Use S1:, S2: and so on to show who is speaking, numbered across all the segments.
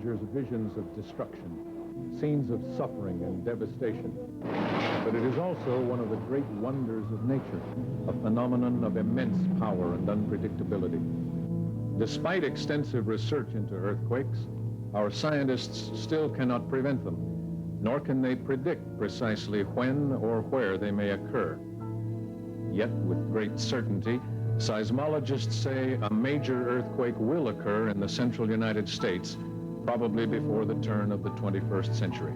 S1: conjures visions of destruction, scenes of suffering and devastation. But it is also one of the great wonders of nature, a phenomenon of immense power and unpredictability. Despite extensive research into earthquakes, our scientists still cannot prevent them, nor can they predict precisely when or where they may occur. Yet, with great certainty, seismologists say a major earthquake will occur in the central United States, probably before the turn of the 21st century.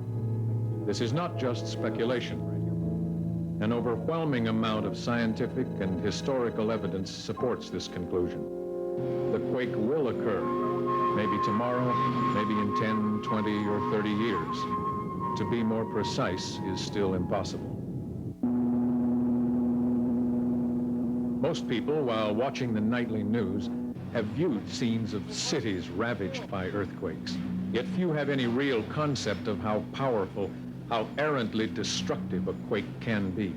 S1: This is not just speculation. An overwhelming amount of scientific and historical evidence supports this conclusion. The quake will occur, maybe tomorrow, maybe in 10, 20, or 30 years. To be more precise is still impossible. Most people, while watching the nightly news, have viewed scenes of cities ravaged by earthquakes. Yet few have any real concept of how powerful, how errantly destructive a quake can be.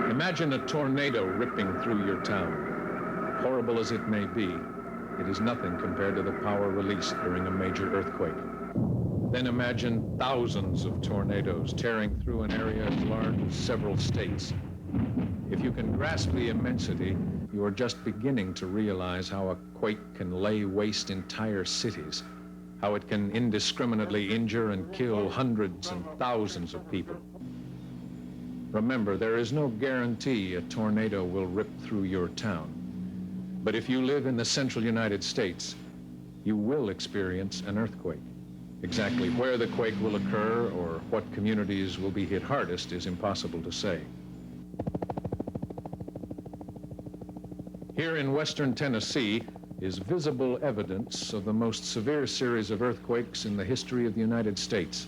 S1: Imagine a tornado ripping through your town. Horrible as it may be, it is nothing compared to the power released during a major earthquake. Then imagine thousands of tornadoes tearing through an area as large as several states. If you can grasp the immensity, you are just beginning to realize how a quake can lay waste entire cities, how it can indiscriminately injure and kill hundreds and thousands of people. Remember, there is no guarantee a tornado will rip through your town. But if you live in the central United States, you will experience an earthquake. Exactly where the quake will occur or what communities will be hit hardest is impossible to say. Here in western Tennessee is visible evidence of the most severe series of earthquakes in the history of the United States.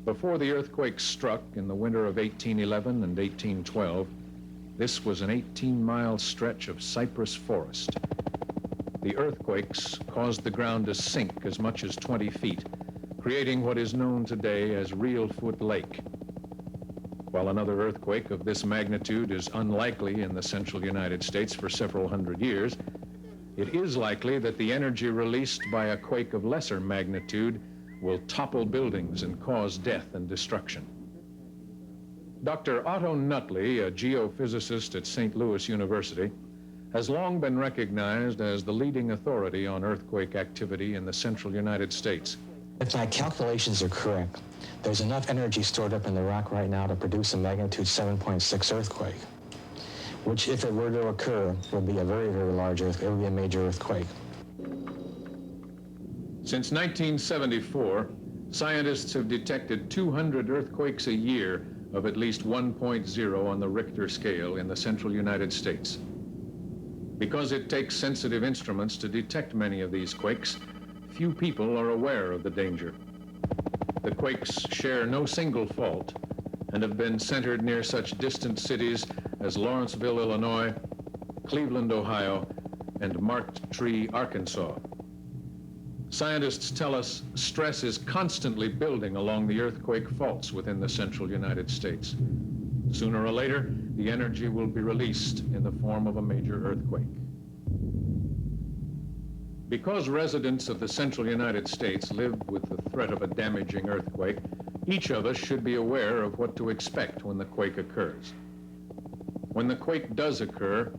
S1: Before the earthquake struck in the winter of 1811 and 1812, this was an 18-mile stretch of cypress forest. The earthquakes caused the ground to sink as much as 20 feet, creating what is known today as Reelfoot Lake. While another earthquake of this magnitude is unlikely in the central United States for several hundred years, it is likely that the energy released by a quake of lesser magnitude will topple buildings and cause death and destruction. Dr. Otto Nutley, a geophysicist at St. Louis University, has long been recognized as the leading authority on earthquake activity in the central United States.
S2: If my calculations are correct, there's enough energy stored up in the rock right now to produce a magnitude 7.6 earthquake, which, if it were to occur, would be a very, very large earthquake. It would be a major earthquake.
S1: Since 1974, scientists have detected 200 earthquakes a year of at least 1.0 on the Richter scale in the central United States. Because it takes sensitive instruments to detect many of these quakes, few people are aware of the danger. The quakes share no single fault and have been centered near such distant cities as Lawrenceville, Illinois, Cleveland, Ohio, and Marked Tree, Arkansas. Scientists tell us stress is constantly building along the earthquake faults within the central United States. Sooner or later, the energy will be released in the form of a major earthquake. Because residents of the central United States live with the threat of a damaging earthquake, each of us should be aware of what to expect when the quake occurs. When the quake does occur,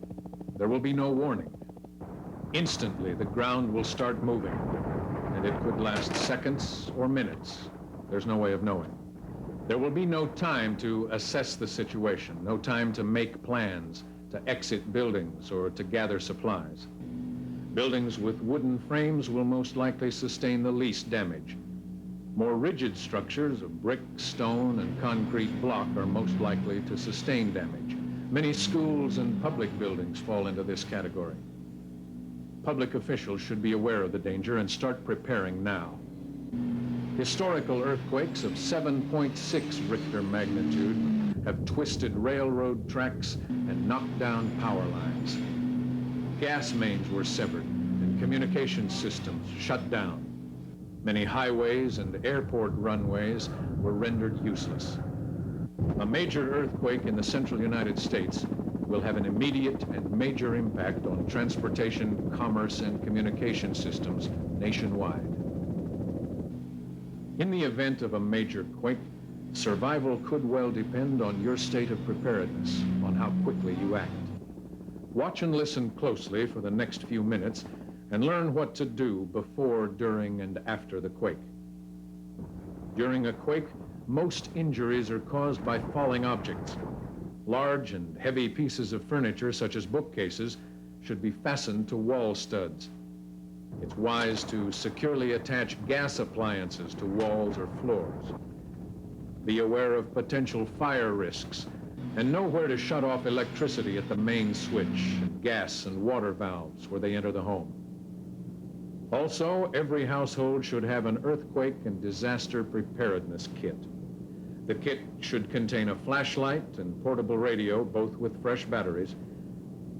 S1: there will be no warning. Instantly, the ground will start moving, and it could last seconds or minutes. There's no way of knowing. There will be no time to assess the situation, no time to make plans, to exit buildings, or to gather supplies. Buildings with wooden frames will most likely sustain the least damage. More rigid structures of brick, stone, and concrete block are most likely to sustain damage. Many schools and public buildings fall into this category. Public officials should be aware of the danger and start preparing now. Historical earthquakes of 7.6 Richter magnitude have twisted railroad tracks and knocked down power lines. Gas mains were severed and communication systems shut down. Many highways and airport runways were rendered useless. A major earthquake in the central United States will have an immediate and major impact on transportation, commerce, and communication systems nationwide. In the event of a major quake, survival could well depend on your state of preparedness, on how quickly you act. Watch and listen closely for the next few minutes and learn what to do before, during, and after the quake. During a quake, most injuries are caused by falling objects. Large and heavy pieces of furniture, such as bookcases, should be fastened to wall studs. It's wise to securely attach gas appliances to walls or floors. Be aware of potential fire risks and know where to shut off electricity at the main switch and gas and water valves where they enter the home. Also, every household should have an earthquake and disaster preparedness kit. The kit should contain a flashlight and portable radio, both with fresh batteries.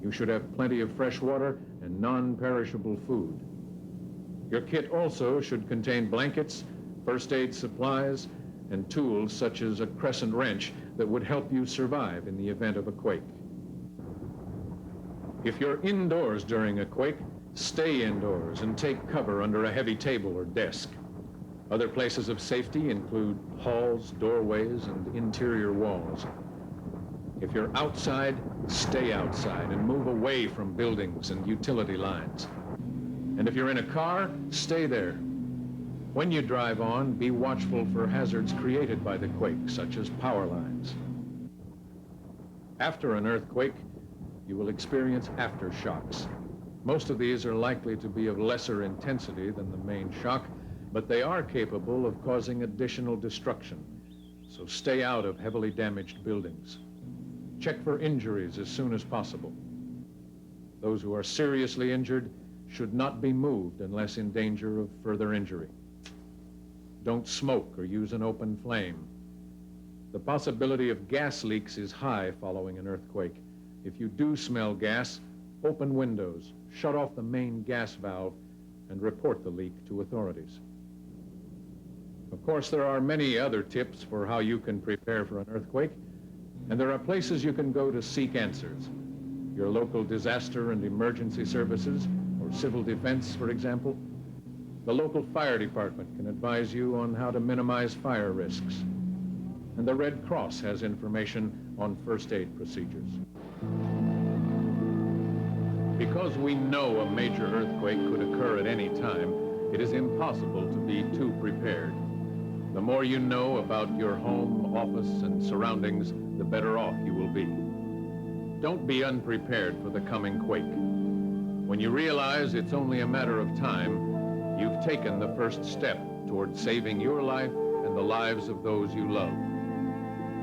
S1: You should have plenty of fresh water and non-perishable food. Your kit also should contain blankets, first aid supplies, and tools such as a crescent wrench that would help you survive in the event of a quake. If you're indoors during a quake, stay indoors and take cover under a heavy table or desk. Other places of safety include halls, doorways, and interior walls. If you're outside, stay outside and move away from buildings and utility lines. And if you're in a car, stay there. When you drive on, be watchful for hazards created by the quake, such as power lines. After an earthquake, you will experience aftershocks. Most of these are likely to be of lesser intensity than the main shock, but they are capable of causing additional destruction, so stay out of heavily damaged buildings. Check for injuries as soon as possible. Those who are seriously injured should not be moved unless in danger of further injury. Don't smoke or use an open flame. The possibility of gas leaks is high following an earthquake. If you do smell gas, open windows, shut off the main gas valve, and report the leak to authorities. Of course, there are many other tips for how you can prepare for an earthquake, and there are places you can go to seek answers. Your local disaster and emergency services, or civil defense, for example. The local fire department can advise you on how to minimize fire risks. And the Red Cross has information on first aid procedures. Because we know a major earthquake could occur at any time, it is impossible to be too prepared. The more you know about your home, office, and surroundings, the better off you will be. Don't be unprepared for the coming quake. When you realize it's only a matter of time, you've taken the first step toward saving your life and the lives of those you love.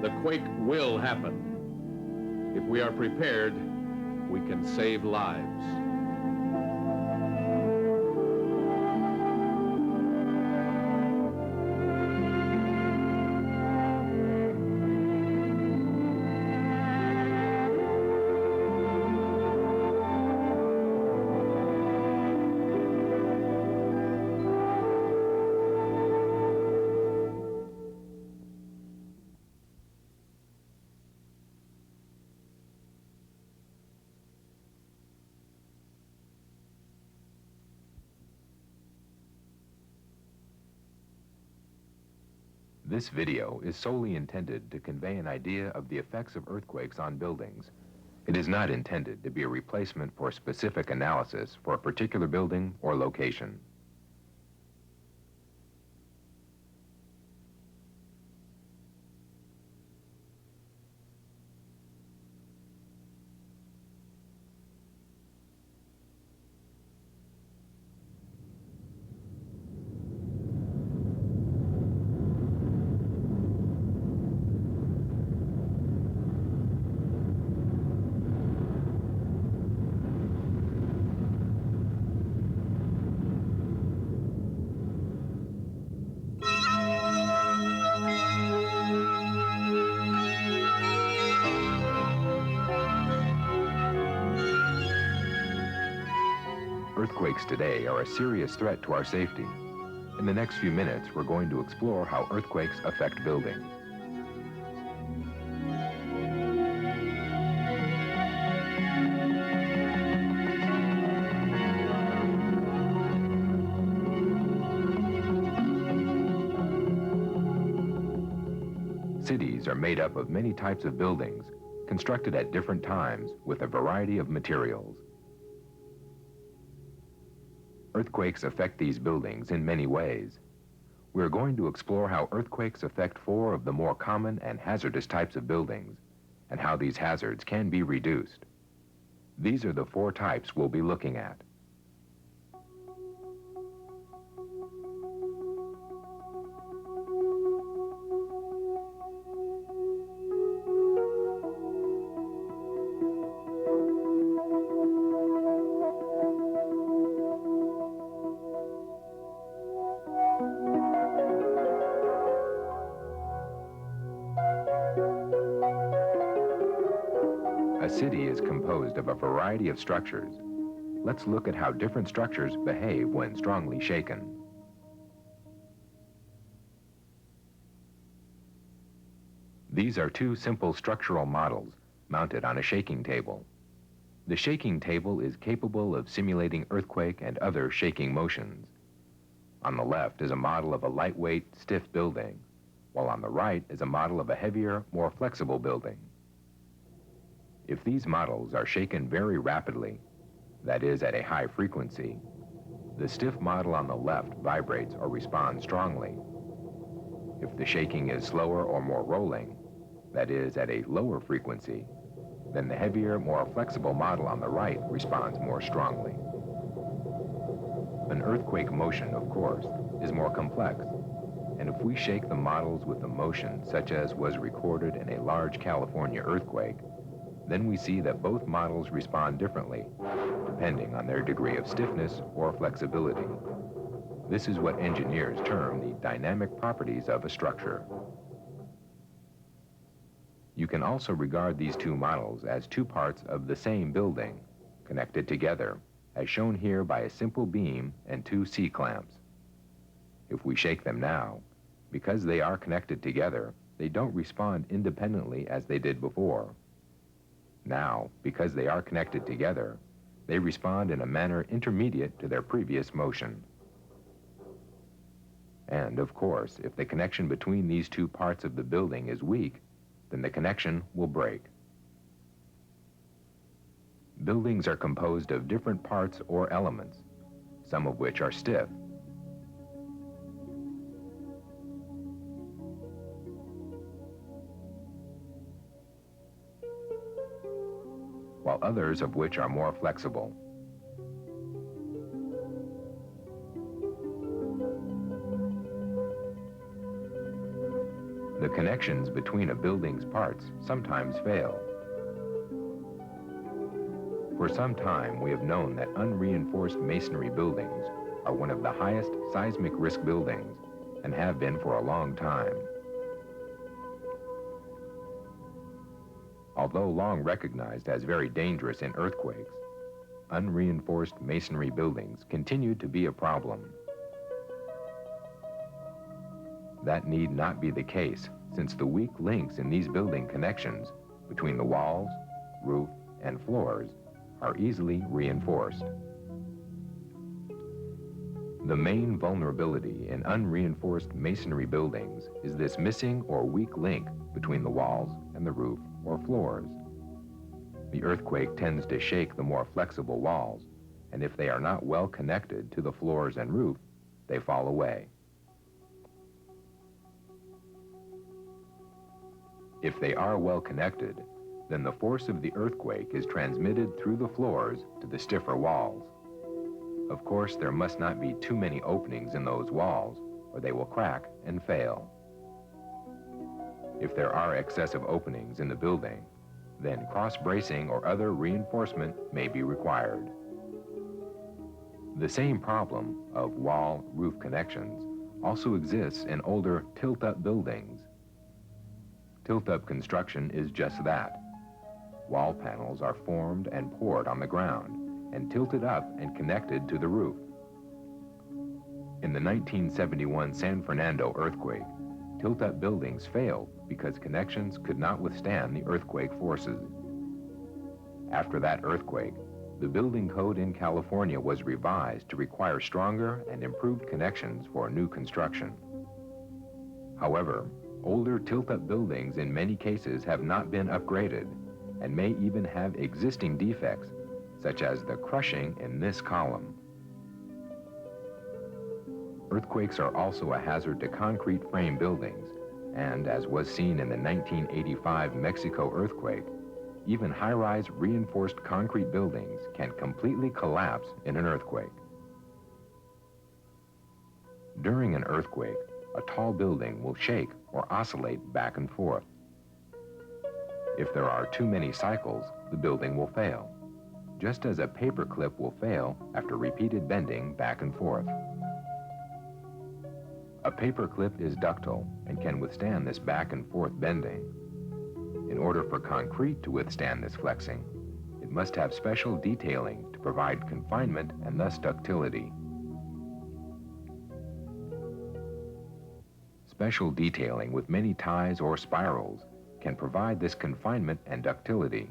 S1: The quake will happen. If we are prepared, we can save lives.
S3: This video is solely intended to convey an idea of the effects of earthquakes on buildings. It is not intended to be a replacement for specific analysis for a particular building or location. Earthquakes today are a serious threat to our safety. In the next few minutes, we're going to explore how earthquakes affect buildings. Cities are made up of many types of buildings, constructed at different times with a variety of materials. Earthquakes affect these buildings in many ways. We're going to explore how earthquakes affect 4 of the more common and hazardous types of buildings, and how these hazards can be reduced. These are the 4 types we'll be looking at. A city is composed of a variety of structures. Let's look at how different structures behave when strongly shaken. These are 2 simple structural models mounted on a shaking table. The shaking table is capable of simulating earthquake and other shaking motions. On the left is a model of a lightweight, stiff building, while on the right is a model of a heavier, more flexible building. If these models are shaken very rapidly, that is at a high frequency, the stiff model on the left vibrates or responds strongly. If the shaking is slower or more rolling, that is at a lower frequency, then the heavier, more flexible model on the right responds more strongly. An earthquake motion, of course, is more complex, and if we shake the models with a motion such as was recorded in a large California earthquake, then we see that both models respond differently, depending on their degree of stiffness or flexibility. This is what engineers term the dynamic properties of a structure. You can also regard these 2 models as 2 parts of the same building, connected together, as shown here by a simple beam and 2 C-clamps. If we shake them now, because they are connected together, they don't respond independently as they did before. Now, because they are connected together, they respond in a manner intermediate to their previous motion. And, of course, if the connection between these 2 parts of the building is weak, then the connection will break. Buildings are composed of different parts or elements, some of which are stiff. While others of which are more flexible. The connections between a building's parts sometimes fail. For some time, we have known that unreinforced masonry buildings are one of the highest seismic risk buildings and have been for a long time. Although long recognized as very dangerous in earthquakes, unreinforced masonry buildings continue to be a problem. That need not be the case, since the weak links in these building connections between the walls, roof, and floors are easily reinforced. The main vulnerability in unreinforced masonry buildings is this missing or weak link between the walls and the roof or floors. The earthquake tends to shake the more flexible walls, and if they are not well connected to the floors and roof, they fall away. If they are well connected, then the force of the earthquake is transmitted through the floors to the stiffer walls. Of course, there must not be too many openings in those walls, or they will crack and fail. If there are excessive openings in the building, then cross-bracing or other reinforcement may be required. The same problem of wall-roof connections also exists in older tilt-up buildings. Tilt-up construction is just that. Wall panels are formed and poured on the ground and tilted up and connected to the roof. In the 1971 San Fernando earthquake, tilt-up buildings failed because connections could not withstand the earthquake forces. After that earthquake, the building code in California was revised to require stronger and improved connections for new construction. However, Older tilt-up buildings in many cases have not been upgraded and may even have existing defects, such as the crushing in this column. Earthquakes are also a hazard to concrete frame buildings, and as was seen in the 1985 Mexico earthquake, even high-rise reinforced concrete buildings can completely collapse in an earthquake. During an earthquake, a tall building will shake or oscillate back and forth. If there are too many cycles, the building will fail, just as a paper clip will fail after repeated bending back and forth. A paper clip is ductile and can withstand this back and forth bending. In order for concrete to withstand this flexing, it must have special detailing to provide confinement and thus ductility. Special detailing with many ties or spirals can provide this confinement and ductility.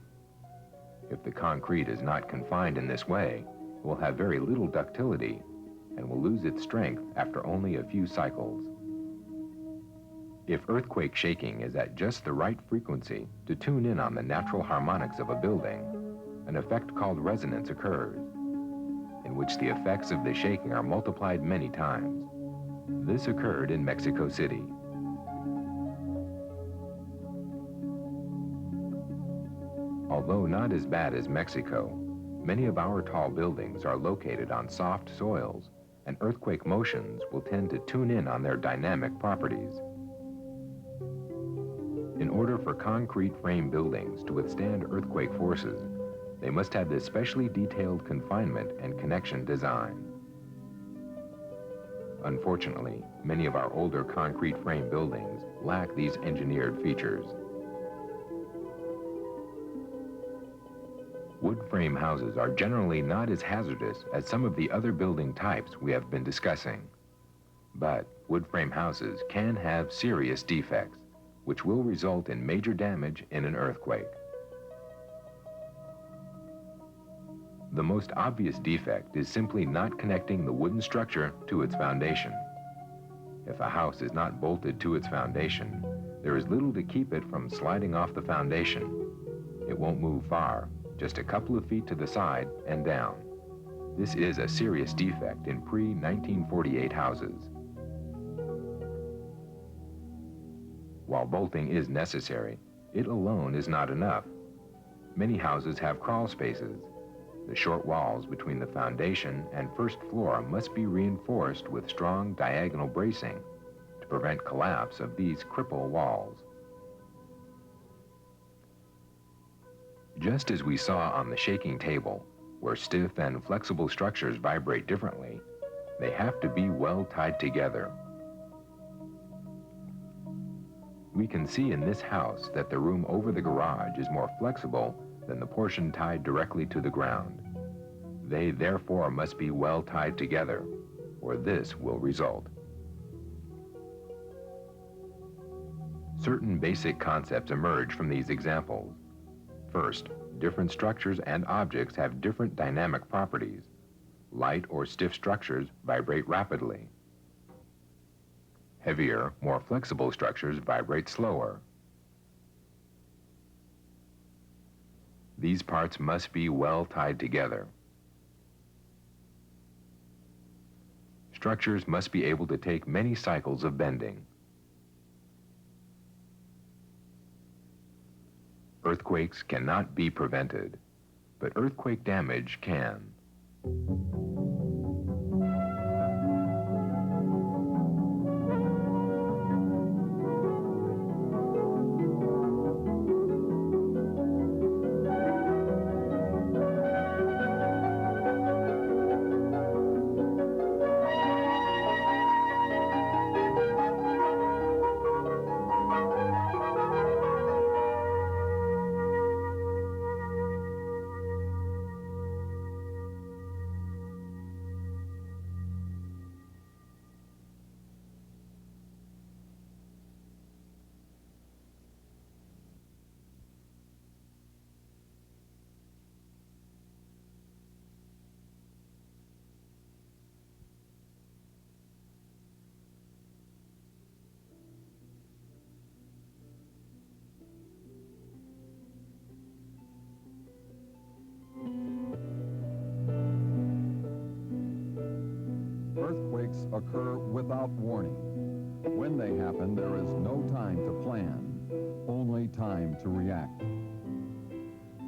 S3: If the concrete is not confined in this way, it will have very little ductility and will lose its strength after only a few cycles. If earthquake shaking is at just the right frequency to tune in on the natural harmonics of a building, an effect called resonance occurs, in which the effects of the shaking are multiplied many times. This occurred in Mexico City. Although not as bad as Mexico, many of our tall buildings are located on soft soils, and earthquake motions will tend to tune in on their dynamic properties. In order for concrete frame buildings to withstand earthquake forces, they must have this specially detailed confinement and connection design. Unfortunately, many of our older concrete frame buildings lack these engineered features. Wood frame houses are generally not as hazardous as some of the other building types we have been discussing. But wood frame houses can have serious defects, which will result in major damage in an earthquake. The most obvious defect is simply not connecting the wooden structure to its foundation. If a house is not bolted to its foundation, there is little to keep it from sliding off the foundation. It won't move far, just a couple of feet to the side and down. This is a serious defect in pre-1948 houses. While bolting is necessary, it alone is not enough. Many houses have crawl spaces. The short walls between the foundation and first floor must be reinforced with strong diagonal bracing to prevent collapse of these cripple walls. Just as we saw on the shaking table, where stiff and flexible structures vibrate differently, they have to be well tied together. We can see in this house that the room over the garage is more flexible than the portion tied directly to the ground. They therefore must be well tied together, or this will result. Certain basic concepts emerge from these examples. First, different structures and objects have different dynamic properties. Light or stiff structures vibrate rapidly. Heavier, more flexible structures vibrate slower. These parts must be well tied together. Structures must be able to take many cycles of bending. Earthquakes cannot be prevented, but earthquake damage can.
S4: occur without warning. When they happen, there is no time to plan, only time to react.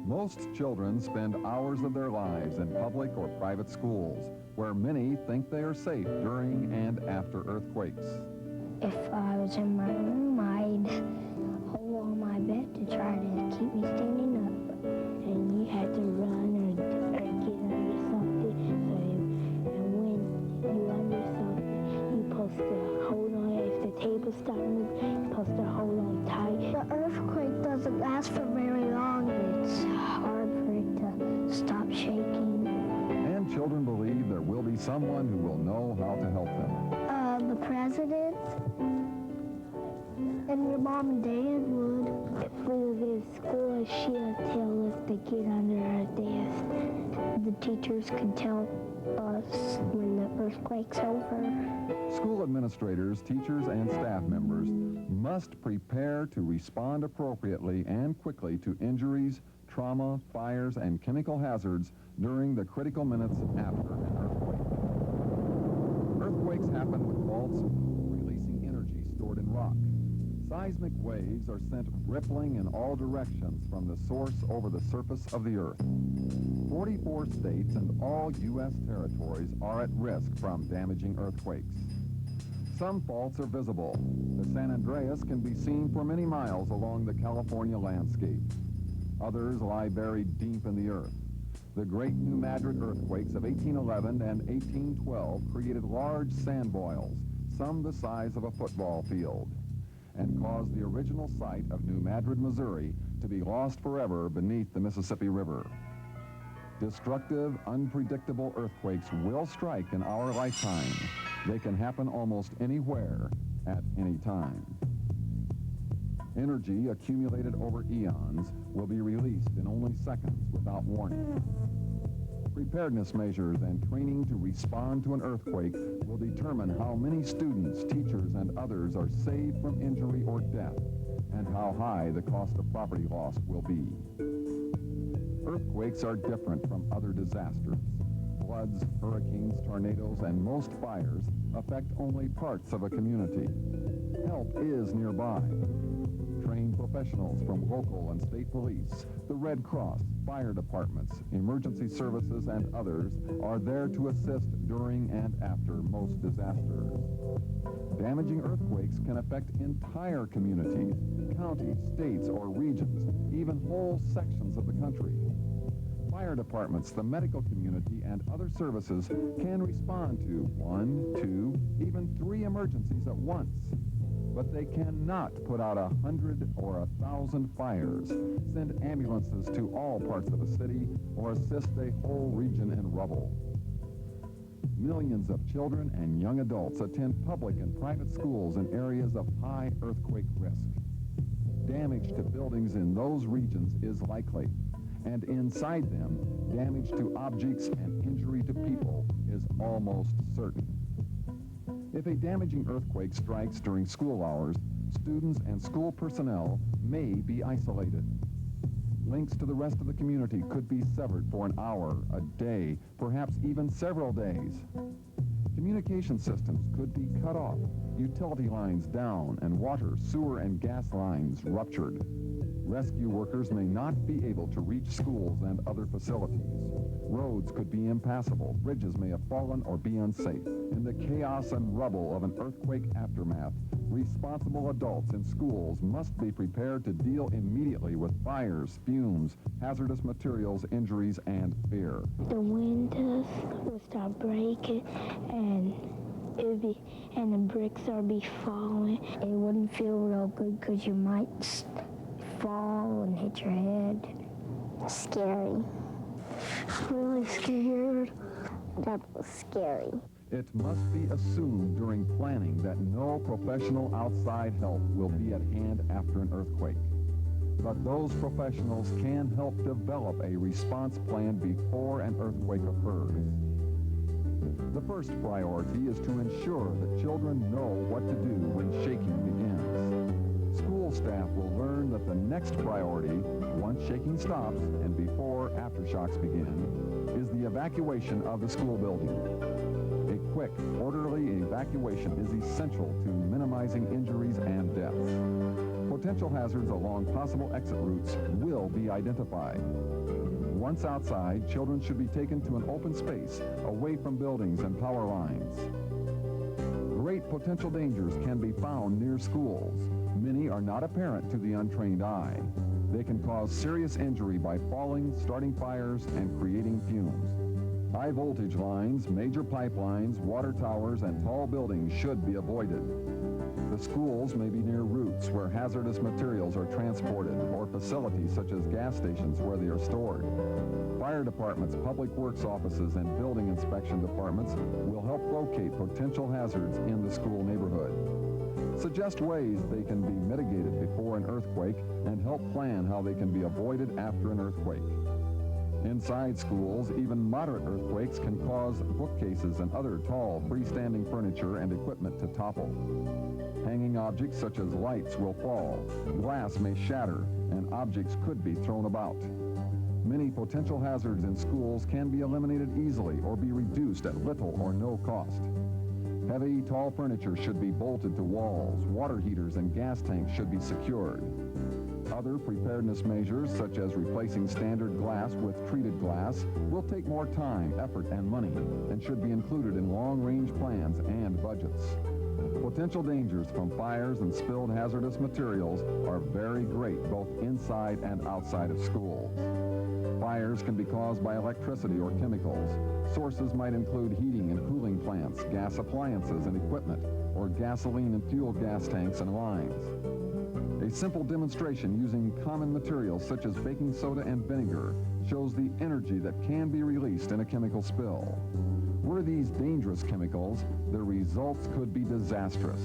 S4: Most children spend hours of their lives in public or private schools, where many think they are safe during and after earthquakes.
S5: If I was in my room, I'd hold on my bed to try to keep me standing up. And you had to run or get under something. And when you're under something, you're supposed to hold on. If the table stops moving, you're supposed to hold on tight. The earthquake doesn't last for very long. It's hard for it to stop shaking.
S4: And children believe there will be someone who will know how to help them.
S5: The president and your mom and dad would. If we were in school, she'll tell us to get under our desk. The teachers can tell us when the earthquake's over.
S4: School administrators, teachers, and staff members must prepare to respond appropriately and quickly to injuries, trauma, fires, and chemical hazards during the critical minutes after an earthquake. Earthquakes happen with faults releasing energy stored in rock. Seismic waves are sent rippling in all directions from the source over the surface of the earth. 44 states and all U.S. territories are at risk from damaging earthquakes. Some faults are visible. The San Andreas can be seen for many miles along the California landscape. Others lie buried deep in the earth. The great New Madrid earthquakes of 1811 and 1812 created large sand boils, some the size of a football field, and caused the original site of New Madrid, Missouri, to be lost forever beneath the Mississippi River. Destructive, unpredictable earthquakes will strike in our lifetime. They can happen almost anywhere, at any time. Energy accumulated over eons will be released in only seconds without warning. Preparedness measures and training to respond to an earthquake will determine how many students, teachers, and others are saved from injury or death, and how high the cost of property loss will be. Earthquakes are different from other disasters. Floods, hurricanes, tornadoes, and most fires affect only parts of a community. Help is nearby. Trained professionals from local and state police, the Red Cross, fire departments, emergency services, and others are there to assist during and after most disasters. Damaging earthquakes can affect entire communities, counties, states, or regions, even whole sections of the country. Fire departments, the medical community, and other services can respond to 1, 2, even 3 emergencies at once. But they cannot put out 100 or 1,000 fires, send ambulances to all parts of a city, or assist a whole region in rubble. Millions of children and young adults attend public and private schools in areas of high earthquake risk. Damage to buildings in those regions is likely, and inside them, damage to objects and injury to people is almost certain. If a damaging earthquake strikes during school hours, students and school personnel may be isolated. Links to the rest of the community could be severed for an hour, a day, perhaps even several days. Communication systems could be cut off, utility lines down, and water, sewer, and gas lines ruptured. Rescue workers may not be able to reach schools and other facilities. Roads could be impassable, bridges may have fallen or be unsafe. In the chaos and rubble of an earthquake aftermath, responsible adults in schools must be prepared to deal immediately with fires, fumes, hazardous materials, injuries, and fear.
S5: The windows will start breaking and the bricks will be falling. It wouldn't feel real good because you might fall and hit your head. Scary. Really scared. That was scary.
S4: It must be assumed during planning that no professional outside help will be at hand after an earthquake. But those professionals can help develop a response plan before an earthquake occurs. The first priority is to ensure that children know what to do when shaking begins. School staff will learn that the next priority, once shaking stops and before aftershocks begin, is the evacuation of the school building. A quick, orderly evacuation is essential to minimizing injuries and deaths. Potential hazards along possible exit routes will be identified. Once outside, children should be taken to an open space away from buildings and power lines. Great potential dangers can be found near schools. Many are not apparent to the untrained eye. They can cause serious injury by falling, starting fires, and creating fumes. High voltage lines, major pipelines, water towers, and tall buildings should be avoided. The schools may be near routes where hazardous materials are transported, or facilities such as gas stations where they are stored. Fire departments, public works offices, and building inspection departments will help locate potential hazards in the school neighborhood. Suggest ways they can be mitigated before an earthquake and help plan how they can be avoided after an earthquake. Inside schools, even moderate earthquakes can cause bookcases and other tall, freestanding furniture and equipment to topple. Hanging objects such as lights will fall, glass may shatter, and objects could be thrown about. Many potential hazards in schools can be eliminated easily or be reduced at little or no cost. Heavy, tall furniture should be bolted to walls. Water heaters and gas tanks should be secured. Other preparedness measures, such as replacing standard glass with treated glass, will take more time, effort, and money, and should be included in long-range plans and budgets. Potential dangers from fires and spilled hazardous materials are very great both inside and outside of schools. Fires can be caused by electricity or chemicals. Sources might include heating and cooling plants, gas appliances and equipment, or gasoline and fuel gas tanks and lines. A simple demonstration using common materials such as baking soda and vinegar shows the energy that can be released in a chemical spill. Were these dangerous chemicals, the results could be disastrous.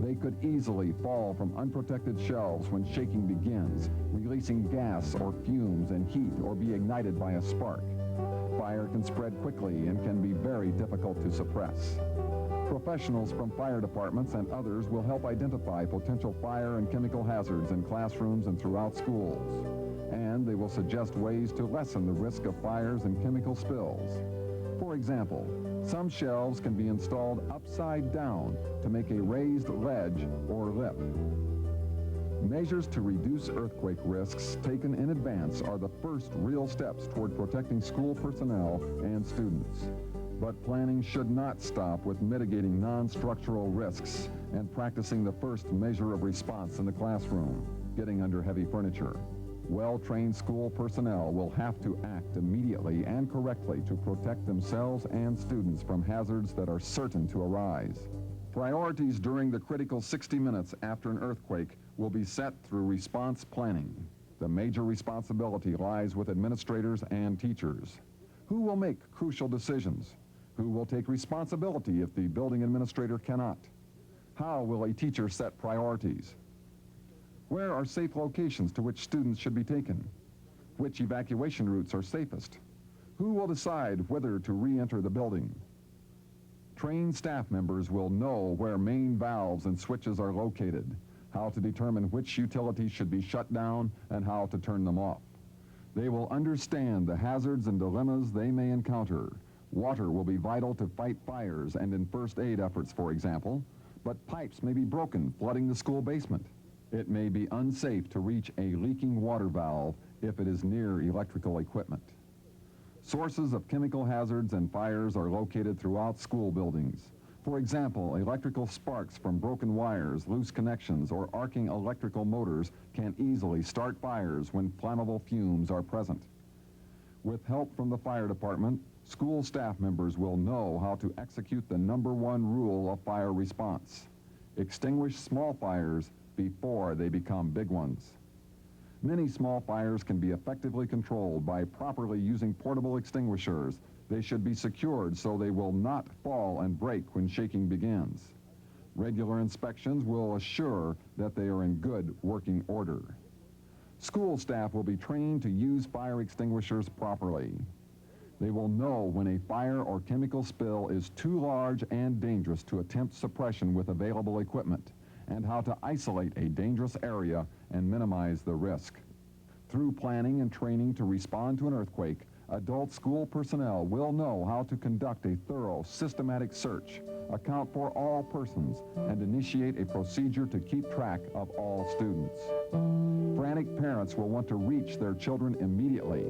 S4: They could easily fall from unprotected shelves when shaking begins, releasing gas or fumes and heat, or be ignited by a spark. Fire can spread quickly and can be very difficult to suppress. Professionals from fire departments and others will help identify potential fire and chemical hazards in classrooms and throughout schools. And they will suggest ways to lessen the risk of fires and chemical spills. For example, some shelves can be installed upside down to make a raised ledge or lip. Measures to reduce earthquake risks taken in advance are the first real steps toward protecting school personnel and students. But planning should not stop with mitigating non-structural risks and practicing the first measure of response in the classroom, getting under heavy furniture. Well-trained school personnel will have to act immediately and correctly to protect themselves and students from hazards that are certain to arise. Priorities during the critical 60 minutes after an earthquake will be set through response planning. The major responsibility lies with administrators and teachers. Who will make crucial decisions? Who will take responsibility if the building administrator cannot? How will a teacher set priorities? Where are safe locations to which students should be taken? Which evacuation routes are safest? Who will decide whether to re-enter the building? Trained staff members will know where main valves and switches are located, how to determine which utilities should be shut down, and how to turn them off. They will understand the hazards and dilemmas they may encounter. Water will be vital to fight fires and in first aid efforts, for example, but pipes may be broken, flooding the school basement. It may be unsafe to reach a leaking water valve if it is near electrical equipment. Sources of chemical hazards and fires are located throughout school buildings. For example, electrical sparks from broken wires, loose connections, or arcing electrical motors can easily start fires when flammable fumes are present. With help from the fire department, school staff members will know how to execute the #1 rule of fire response. Extinguish small fires before they become big ones. Many small fires can be effectively controlled by properly using portable extinguishers. They should be secured so they will not fall and break when shaking begins. Regular inspections will assure that they are in good working order. School staff will be trained to use fire extinguishers properly. They will know when a fire or chemical spill is too large and dangerous to attempt suppression with available equipment, and how to isolate a dangerous area and minimize the risk. Through planning and training to respond to an earthquake, Adult school personnel will know how to conduct a thorough, systematic search, account for all persons, and initiate a procedure to keep track of all students. Frantic parents will want to reach their children immediately.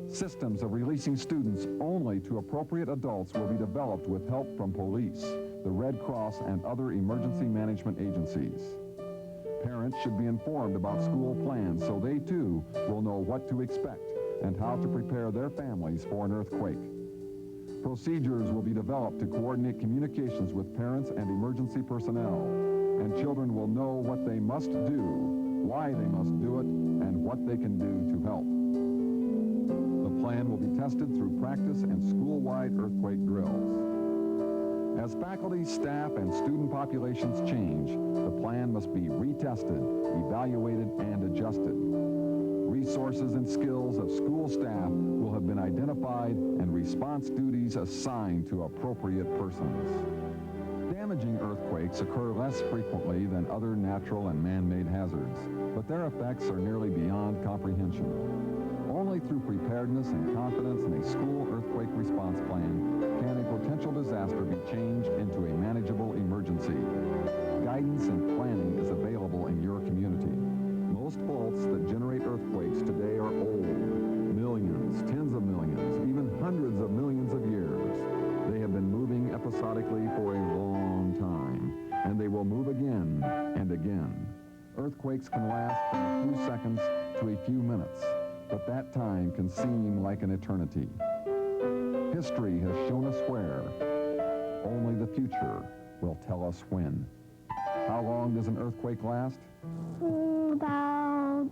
S4: Systems of releasing students only to appropriate adults will be developed with help from police, the Red Cross, and other emergency management agencies. Parents should be informed about school plans so they too will know what to expect and how to prepare their families for an earthquake. Procedures will be developed to coordinate communications with parents and emergency personnel, and children will know what they must do, why they must do it, and what they can do to help. The plan will be tested through practice and school-wide earthquake drills. As faculty, staff, and student populations change, the plan must be retested, evaluated, and adjusted. Resources and skills of school staff will have been identified and response duties assigned to appropriate persons. Damaging earthquakes occur less frequently than other natural and man-made hazards, but their effects are nearly beyond comprehension. Only through preparedness and confidence in a school earthquake response plan can a potential disaster be changed into a manageable emergency. Guidance and planning is available in your community. Most faults that generate earthquakes today are old, millions, tens of millions, even hundreds of millions of years. They have been moving episodically for a long time, and they will move again and again. Earthquakes can last from a few seconds to a few minutes, but that time can seem like an eternity. History has shown us where. Only the future will tell us when. How long does an earthquake last?
S5: About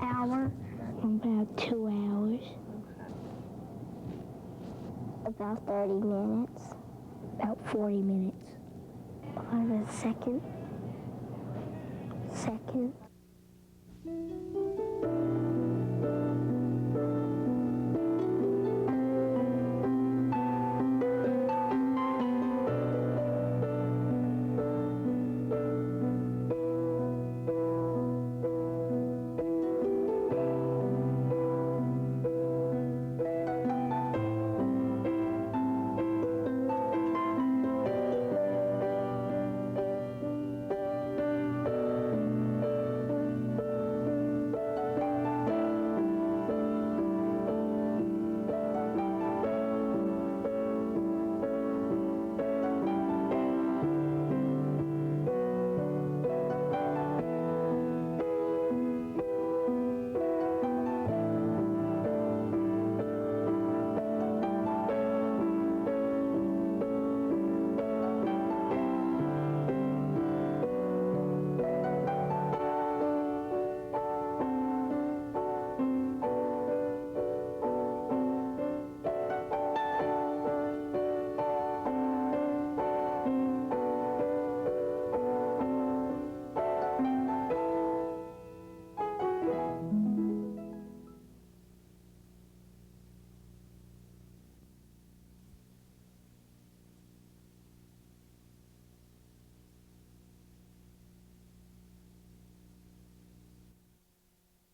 S5: hour. About 2 hours. About 30 minutes. About 40 minutes. About a second. Second.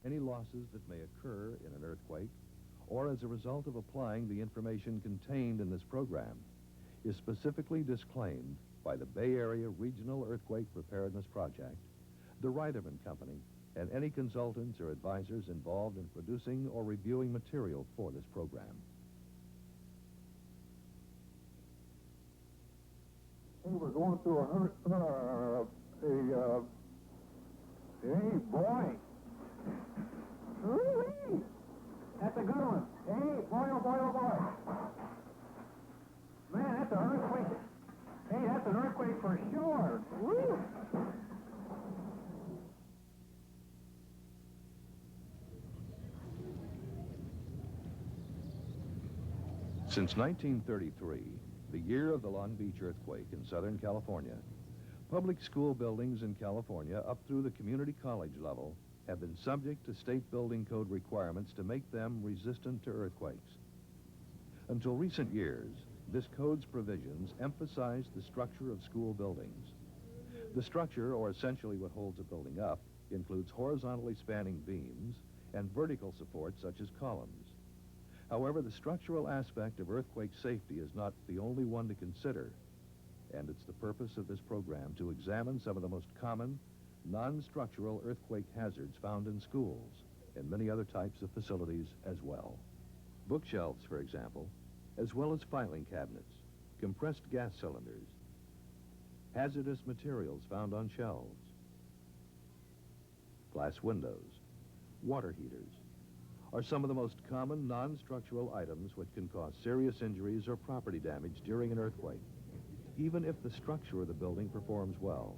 S6: Any losses that may occur in an earthquake, or as a result of applying the information contained in this program, is specifically disclaimed by the Bay Area Regional Earthquake Preparedness Project, the Reiterman Company, and any consultants or advisors involved in producing or reviewing material for this program.
S7: We're going through hey, boy. Woo-wee. That's a good one. Hey, boy, oh boy, oh boy. Man, that's an earthquake. Hey, that's an earthquake for sure. Woo.
S6: Since 1933, the year of the Long Beach earthquake in Southern California, public school buildings in California up through the community college level have been subject to state building code requirements to make them resistant to earthquakes. Until recent years, this code's provisions emphasized the structure of school buildings. The structure, or essentially what holds a building up, includes horizontally spanning beams and vertical support such as columns. However, the structural aspect of earthquake safety is not the only one to consider, and it's the purpose of this program to examine some of the most common non-structural earthquake hazards found in schools and many other types of facilities as well. Bookshelves, for example, as well as filing cabinets, compressed gas cylinders, hazardous materials found on shelves, glass windows, water heaters, are some of the most common non-structural items which can cause serious injuries or property damage during an earthquake, even if the structure of the building performs well.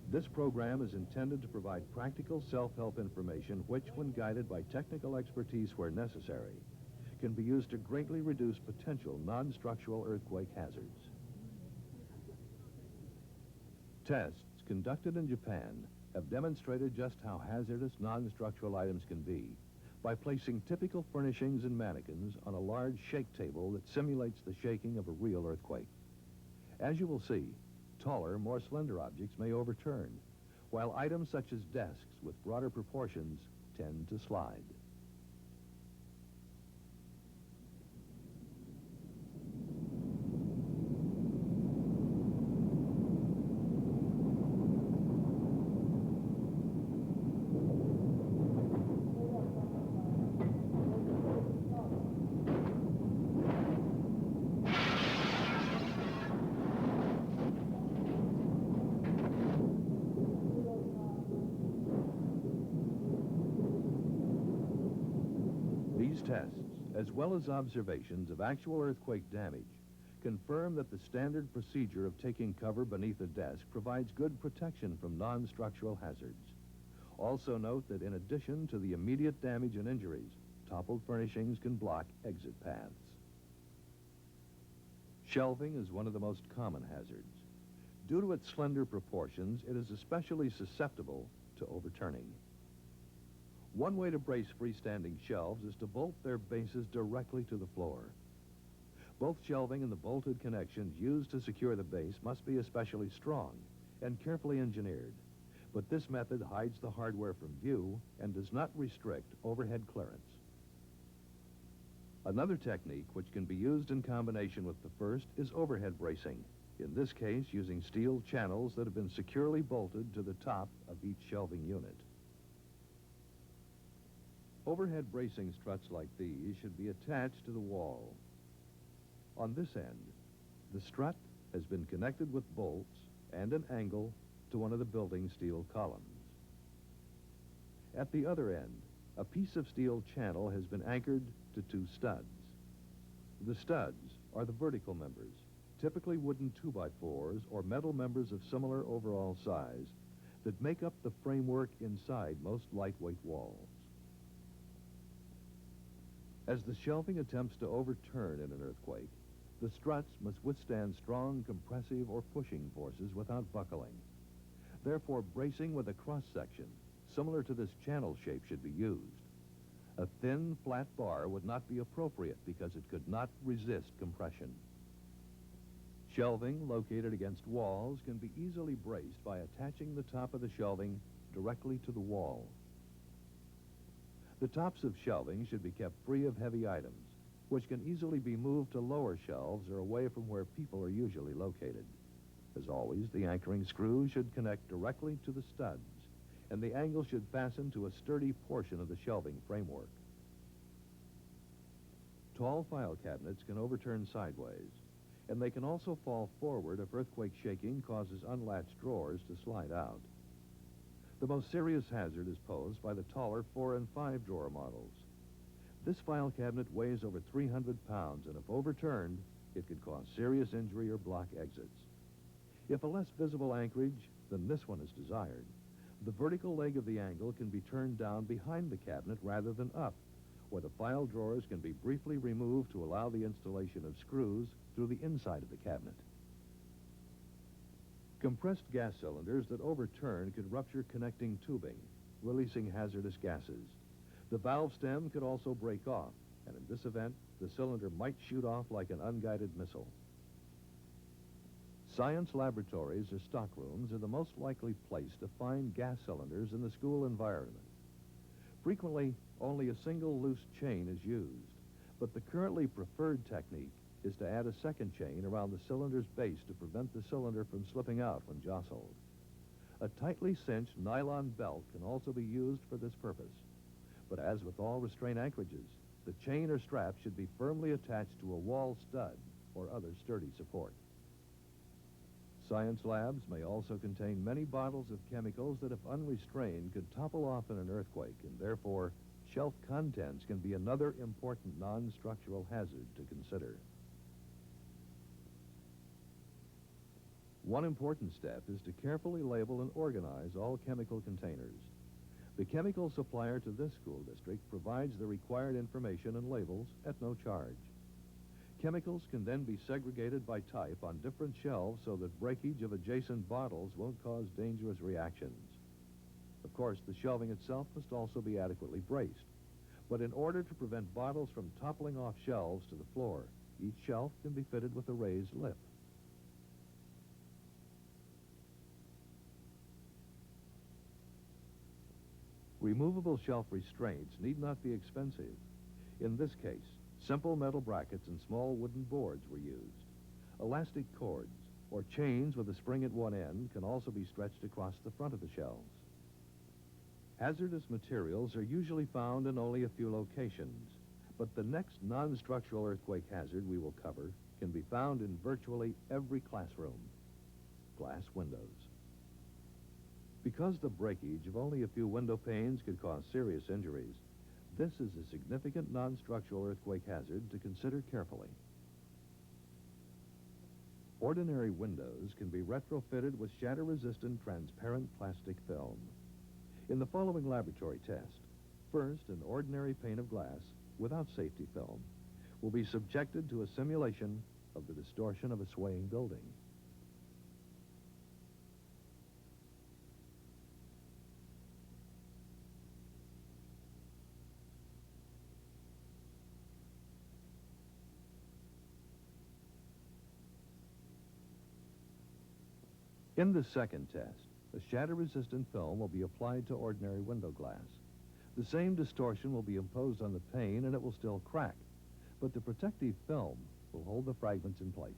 S6: This program is intended to provide practical self-help information which, when guided by technical expertise where necessary, can be used to greatly reduce potential non-structural earthquake hazards. Tests conducted in Japan have demonstrated just how hazardous non-structural items can be by placing typical furnishings and mannequins on a large shake table that simulates the shaking of a real earthquake. As you will see, taller, more slender objects may overturn, while items such as desks with broader proportions tend to slide. These tests, as well as observations of actual earthquake damage, confirm that the standard procedure of taking cover beneath a desk provides good protection from non-structural hazards. Also note that in addition to the immediate damage and injuries, toppled furnishings can block exit paths. Shelving is one of the most common hazards. Due to its slender proportions, it is especially susceptible to overturning. One way to brace freestanding shelves is to bolt their bases directly to the floor. Both shelving and the bolted connections used to secure the base must be especially strong and carefully engineered, but this method hides the hardware from view and does not restrict overhead clearance. Another technique which can be used in combination with the first is overhead bracing, in this case using steel channels that have been securely bolted to the top of each shelving unit. Overhead bracing struts like these should be attached to the wall. On this end, the strut has been connected with bolts and an angle to one of the building's steel columns. At the other end, a piece of steel channel has been anchored to two studs. The studs are the vertical members, typically wooden 2x4s or metal members of similar overall size that make up the framework inside most lightweight walls. As the shelving attempts to overturn in an earthquake, the struts must withstand strong compressive or pushing forces without buckling. Therefore, bracing with a cross-section, similar to this channel shape, should be used. A thin, flat bar would not be appropriate because it could not resist compression. Shelving located against walls can be easily braced by attaching the top of the shelving directly to the wall. The tops of shelving should be kept free of heavy items, which can easily be moved to lower shelves or away from where people are usually located. As always, the anchoring screw should connect directly to the studs, and the angle should fasten to a sturdy portion of the shelving framework. Tall file cabinets can overturn sideways, and they can also fall forward if earthquake shaking causes unlatched drawers to slide out. The most serious hazard is posed by the taller 4- and 5-drawer models. This file cabinet weighs over 300 pounds, and if overturned, it could cause serious injury or block exits. If a less visible anchorage than this one is desired, the vertical leg of the angle can be turned down behind the cabinet rather than up, where the file drawers can be briefly removed to allow the installation of screws through the inside of the cabinet. Compressed gas cylinders that overturn could rupture connecting tubing, releasing hazardous gases. The valve stem could also break off, and in this event, the cylinder might shoot off like an unguided missile. Science laboratories or stockrooms are the most likely place to find gas cylinders in the school environment. Frequently, only a single loose chain is used, but the currently preferred technique is to add a second chain around the cylinder's base to prevent the cylinder from slipping out when jostled. A tightly cinched nylon belt can also be used for this purpose. But as with all restraint anchorages, the chain or strap should be firmly attached to a wall stud or other sturdy support. Science labs may also contain many bottles of chemicals that, if unrestrained, could topple off in an earthquake, and therefore shelf contents can be another important non-structural hazard to consider. One important step is to carefully label and organize all chemical containers. The chemical supplier to this school district provides the required information and labels at no charge. Chemicals can then be segregated by type on different shelves so that breakage of adjacent bottles won't cause dangerous reactions. Of course, the shelving itself must also be adequately braced. But in order to prevent bottles from toppling off shelves to the floor, each shelf can be fitted with a raised lip. Removable shelf restraints need not be expensive. In this case, simple metal brackets and small wooden boards were used. Elastic cords or chains with a spring at one end can also be stretched across the front of the shelves. Hazardous materials are usually found in only a few locations, but the next non-structural earthquake hazard we will cover can be found in virtually every classroom: glass windows. Because the breakage of only a few window panes could cause serious injuries, this is a significant non-structural earthquake hazard to consider carefully. Ordinary windows can be retrofitted with shatter-resistant transparent plastic film. In the following laboratory test, first, an ordinary pane of glass without safety film will be subjected to a simulation of the distortion of a swaying building. In the second test, a shatter-resistant film will be applied to ordinary window glass. The same distortion will be imposed on the pane and it will still crack, but the protective film will hold the fragments in place.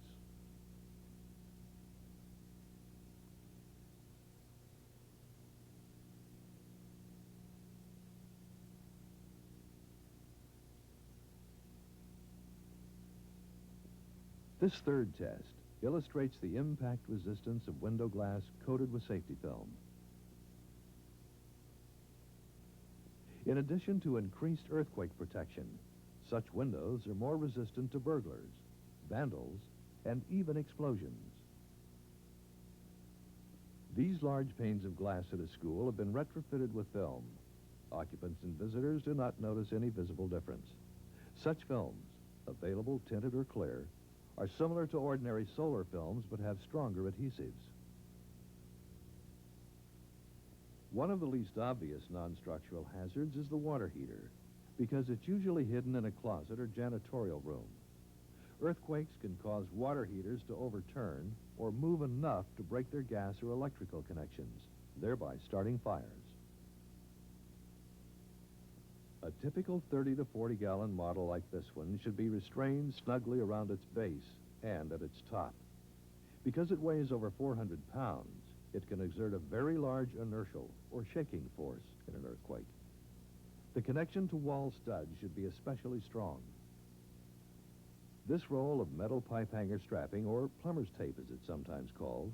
S6: This third test illustrates the impact resistance of window glass coated with safety film. In addition to increased earthquake protection, such windows are more resistant to burglars, vandals, and even explosions. These large panes of glass at a school have been retrofitted with film. Occupants and visitors do not notice any visible difference. Such films, available tinted or clear, are similar to ordinary solar films but have stronger adhesives. One of the least obvious non-structural hazards is the water heater, because it's usually hidden in a closet or janitorial room. Earthquakes can cause water heaters to overturn or move enough to break their gas or electrical connections, thereby starting fires. A typical 30 to 40 gallon model like this one should be restrained snugly around its base and at its top. Because it weighs over 400 pounds, it can exert a very large inertial or shaking force in an earthquake. The connection to wall studs should be especially strong. This roll of metal pipe hanger strapping, or plumber's tape as it's sometimes called,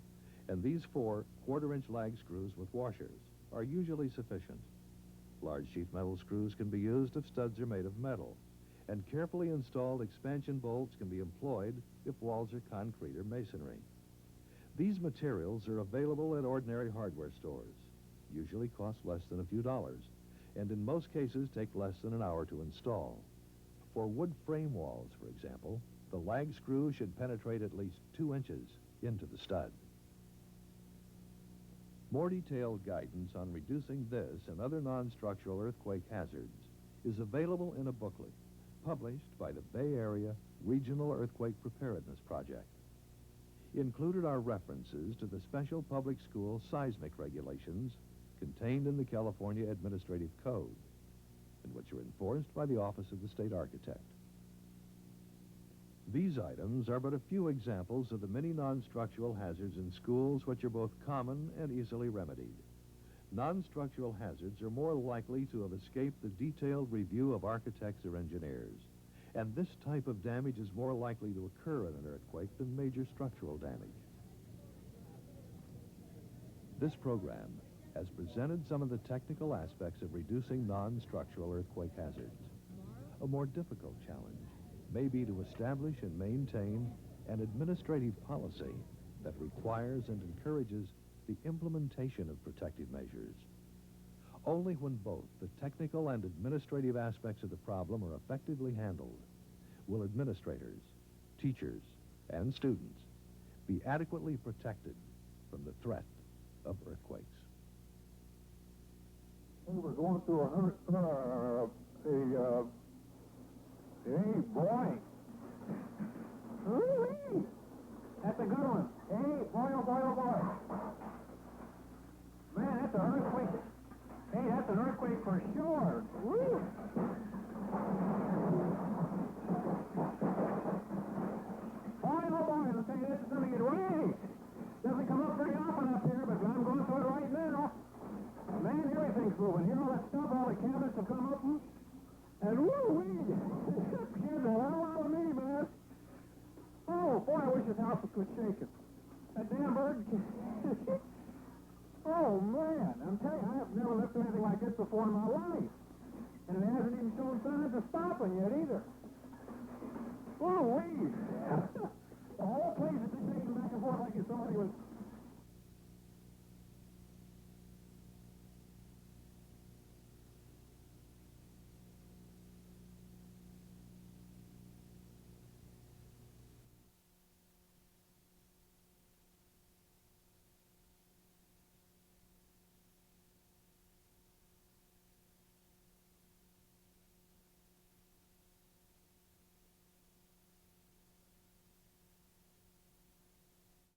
S6: and these 4 quarter-inch lag screws with washers are usually sufficient. Large sheet metal screws can be used if studs are made of metal, and carefully installed expansion bolts can be employed if walls are concrete or masonry. These materials are available at ordinary hardware stores, usually cost less than a few dollars, and in most cases take less than an hour to install. For wood frame walls, for example, the lag screw should penetrate at least 2 inches into the stud. More detailed guidance on reducing this and other non-structural earthquake hazards is available in a booklet published by the Bay Area Regional Earthquake Preparedness Project. Included are references to the special public school seismic regulations contained in the California Administrative Code. and which are enforced by the Office of the State Architect. These items are but a few examples of the many non-structural hazards in schools which are both common and easily remedied. Non-structural hazards are more likely to have escaped the detailed review of architects or engineers, and this type of damage is more likely to occur in an earthquake than major structural damage. This program has presented some of the technical aspects of reducing non-structural earthquake hazards. A more difficult challenge may be to establish and maintain an administrative policy that requires and encourages the implementation of protective measures. Only when both the technical and administrative aspects of the problem are effectively handled will administrators, teachers, and students be adequately protected from the threat of earthquakes.
S7: We were going through hey, boy. Ooh-wee. That's a good one. Hey, boy, oh boy, oh boy. Man, that's an earthquake. Hey, that's an earthquake for sure. Woo. Boy, oh boy, I'll tell you, this is going to get rain. Doesn't come up very often up here, but I'm going through it right now. Man, everything's moving. Here, all that stuff, all the cabinets have come up, and woo-wee! It scared the hell out of me, man. Oh, boy, I wish this house was quit shaking. That damn bird... Oh, man, I'm telling you, I have never lived through anything like this before in my life. And it hasn't even shown signs of stopping yet, either. Woo-wee!